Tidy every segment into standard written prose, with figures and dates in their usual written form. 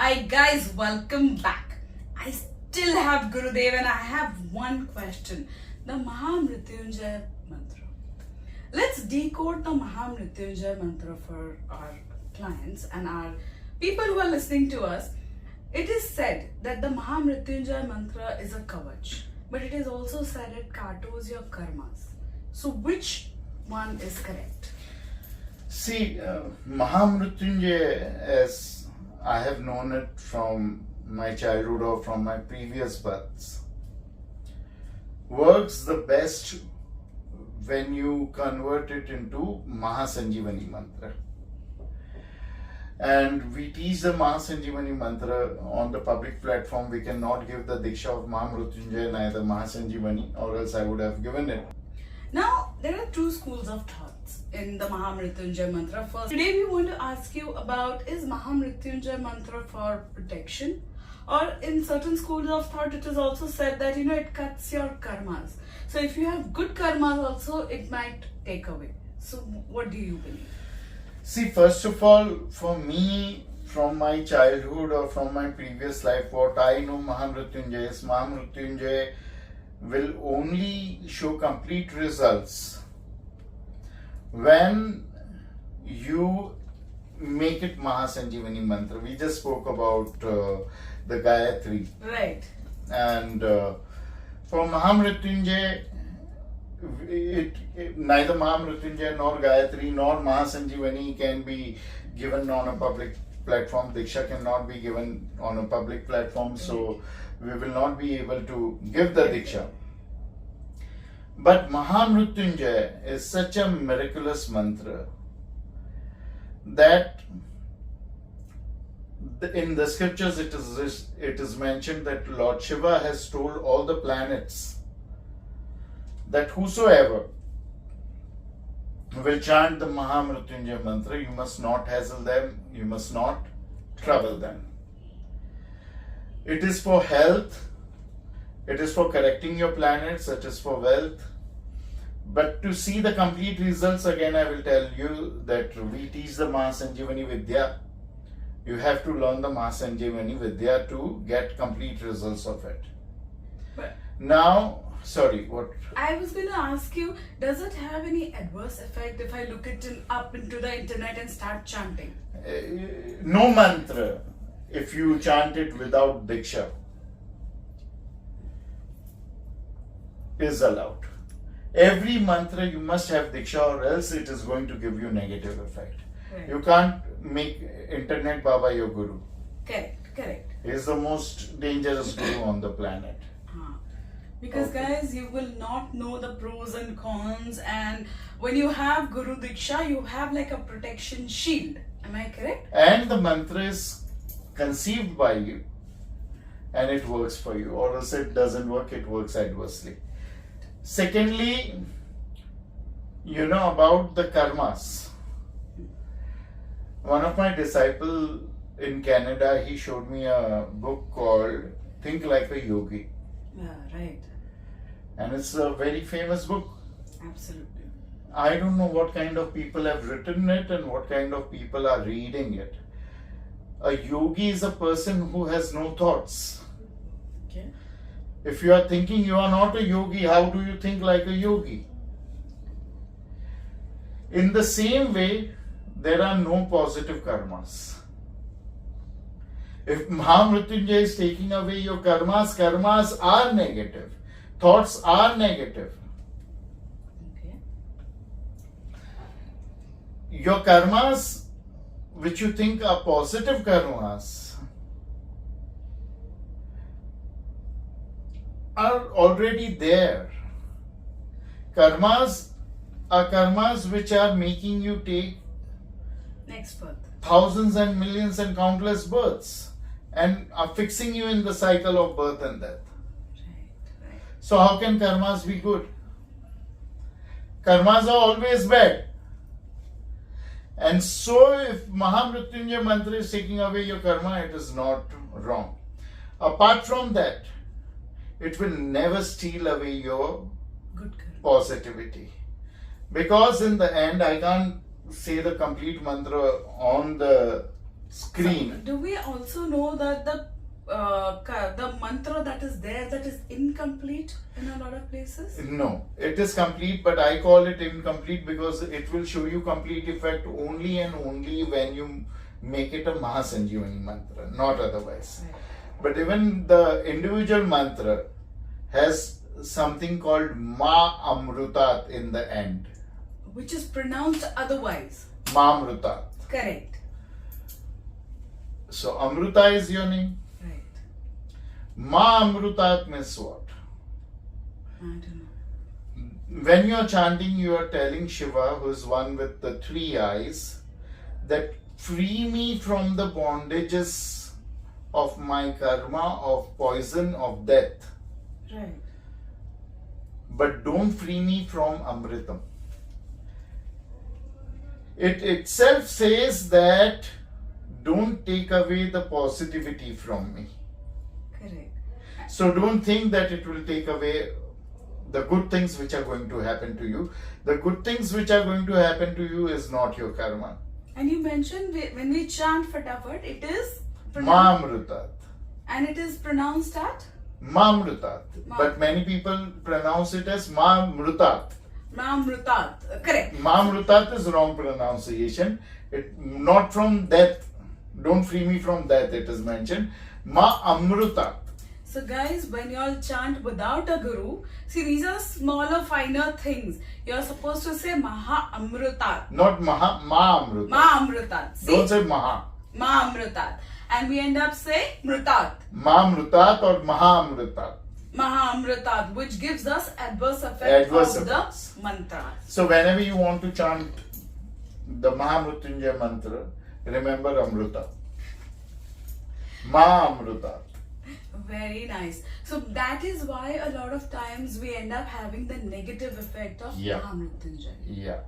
Hi guys, welcome back. I still have Gurudev and I have one question. The Mahamrityunjaya Mantra. Let's decode the Mahamrityunjaya Mantra for our clients and our people who are listening to us. It is said that the Mahamrityunjaya Mantra is a kavach, but it is also said it katos your karmas. So which one is correct? See, Mahamrityunjaya, as I have known it from my childhood or from my previous births, works the best when you convert it into Maha Mantra. And we teach the Maha Mantra on the public platform. We cannot give the Diksha of Mahamrityunjaya, neither Maha or else I would have given it. Now, there are two schools of thoughts in the Mahamrityunjaya Mantra. First, today we want to ask you about, is Mahamrityunjaya Mantra for protection? Or in certain schools of thought, it is also said that, it cuts your karmas. So if you have good karmas also, it might take away. So what do you believe? See, first of all, for me, from my childhood or from my previous life, what I know Mahamrityunjaya is Mahamrityunjaya will only show complete results when you make it Maha Mantra. We just spoke about the Gayatri. Right. And for Mahamrityunjaya, neither Mahamrityunjaya nor Gayatri nor Maha can be given on a public platform. Diksha cannot be given on a public platform, so we will not be able to give the Diksha. But Mahamrityunjaya is such a miraculous mantra that in the scriptures it is mentioned that Lord Shiva has told all the planets that whosoever will chant the Mahamrityunjaya Mantra, you must not hassle them, you must not trouble them. It is for health, it is for correcting your planets, it is for wealth. But to see the complete results, again I will tell you that we teach the Maha Vidya. You have to learn the Maha Vidya to get complete results of it. But now, sorry, what? I was going to ask you, does it have any adverse effect if I look it up into the internet and start chanting? No mantra, if you chant it without Diksha, is allowed. Every mantra you must have Diksha or else it is going to give you negative effect. Right. You can't make Internet Baba your guru. Correct. He is the most dangerous guru on the planet. Because guys, you will not know the pros and cons, and when you have Guru Diksha, you have like a protection shield. Am I correct? And the mantra is conceived by you and it works for you, or else it doesn't work, it works adversely. Secondly, about the karmas. One of my disciples in Canada, he showed me a book called Think Like a Yogi. Yeah, right. And it's a very famous book. Absolutely. I don't know what kind of people have written it and what kind of people are reading it. A yogi is a person who has no thoughts. Okay. If you are thinking you are not a yogi, how do you think like a yogi? In the same way, there are no positive karmas. If Mahamrityunjaya is taking away your karmas are negative. Thoughts are negative. Okay. Your karmas, which you think are positive karmas, are already there. Karmas are karmas which are making you take Next birth. thousands and millions and countless births and are fixing you in the cycle of birth and death. Right. So how can karmas be good? Karmas are always bad. And so if Mahamrityunjaya Mantra is taking away your karma, it is not wrong. Apart from that, it will never steal away your Good karma. positivity. Because in the end, I can't say the complete mantra on the screen. So, do we also know that the mantra that is there, that is incomplete in a lot of places? No, it is complete, but I call it incomplete because it will show you complete effect only and only when you make it a Mahasanjivani mantra, not otherwise. Right. But even the individual mantra has something called Mahamrityunjaya in the end. Which is pronounced otherwise. Mahamrityunjaya. Correct. So Amrita is your name. Right. Mahamrityunjaya means what? I don't know. When you are chanting, you are telling Shiva, who is one with the three eyes, that free me from the bondages of my karma, of poison, of death. Right. But don't free me from Amritam. It itself says that don't take away the positivity from me. Correct. So don't think that it will take away the good things which are going to happen to you. The good things which are going to happen to you is not your karma. And you mentioned when we chant Fatafat, it is pronounced, Mahamrityunjaya. and it is pronounced at Mahamrityunjaya. But many people pronounce it as Mahamrityunjaya. Mahamrityunjaya. Correct. Mahamrityunjaya is wrong pronunciation. It not from death. Don't free me from death. It is mentioned Mahamrityunjaya. So guys, when you all chant without a guru, see, these are smaller, finer things. You are supposed to say Mahamrityunjaya. Not Mahamrityunjaya. Mahamrityunjaya. See? Don't say Maha. Mahamrityunjaya. And we end up saying Mrityunjaya. Mahamrityunjaya or Mahamrityunjaya. Mahamrityunjaya, which gives us adverse effect Adverse of effects. the mantra. So whenever you want to chant the Mahamrityunjaya mantra, remember Amrita. Mahamrityunjaya. Very nice. So that is why a lot of times we end up having the negative effect of Yeah. Mahamrityunjaya. Yeah.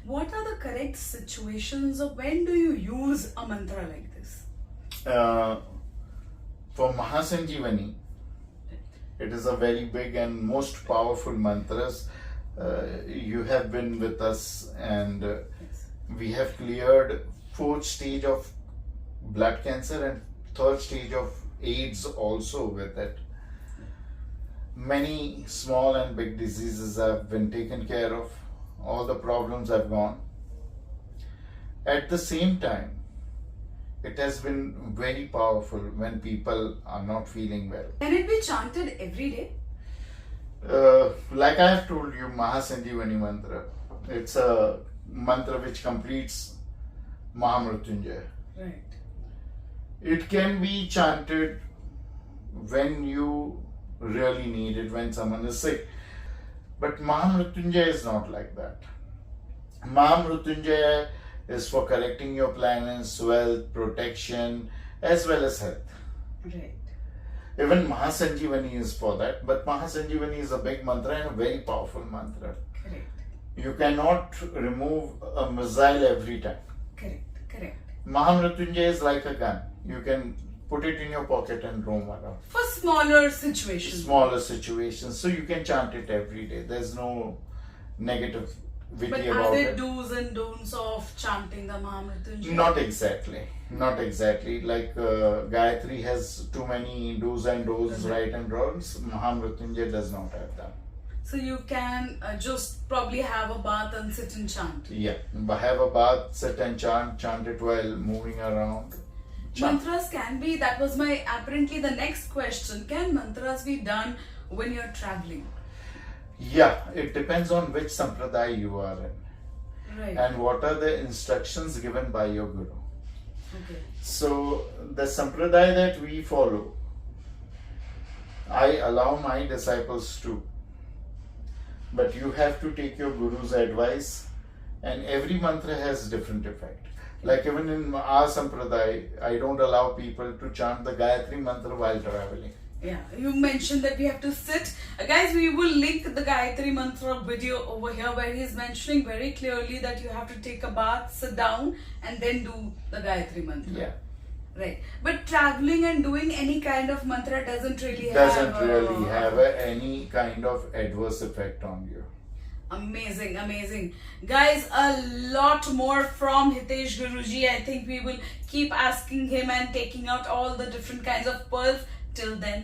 What are the correct situations, or when do you use a mantra like this? For Mahasanjivani, it is a very big and most powerful mantras. You have been with us, and Yes. we have cleared 4th stage of blood cancer and 3rd stage of AIDS also with it. Many small and big diseases have been taken care of. All the problems have gone. At the same time, it has been very powerful when people are not feeling well. Can it be chanted every day? Like I have told you, Mahasanjivani Mantra, it's a mantra which completes Mahamrityunjaya. Right. It can be chanted when you really need it, when someone is sick. But Mahamrityunjaya is not like that. Mahamrityunjaya is for correcting your planets, wealth, protection, as well as health. Right. Even Mahasanjivani is for that, but Mahasanjivani is a big mantra and a very powerful mantra. Correct. You cannot remove a missile every time. Correct. Mahamrityunjaya is like a gun. You can put it in your pocket and roam around. For smaller situations. Smaller situations, so you can chant it every day. There's no negativity But are about there it. do's and don'ts of chanting the Mahamrityunjaya? Not exactly. Like Gayatri has too many do's and don'ts, right and wrongs. Mahamrityunjaya does not have that. So you can just probably have a bath and sit and chant. Yeah, but have a bath, sit and chant it while moving around. Chant. Mantras can be, that was my apparently the next question. Can mantras be done when you're traveling? Yeah, it depends on which sampradaya you are in Right. and what are the instructions given by your guru. Okay. So the sampradaya that we follow, I allow my disciples to. But you have to take your guru's advice, and every mantra has different effect. Like even in our sampradaya, I don't allow people to chant the Gayatri mantra while traveling. Yeah, you mentioned that we have to sit. Guys, we will link the Gayatri Mantra video over here where he's mentioning very clearly that you have to take a bath, sit down, and then do the Gayatri Mantra. Yeah. Right. But traveling and doing any kind of mantra doesn't really Doesn't really have any kind of adverse effect on you. Amazing, amazing. Guys, a lot more from Hitesh Guruji. I think we will keep asking him and taking out all the different kinds of pearls. Till then,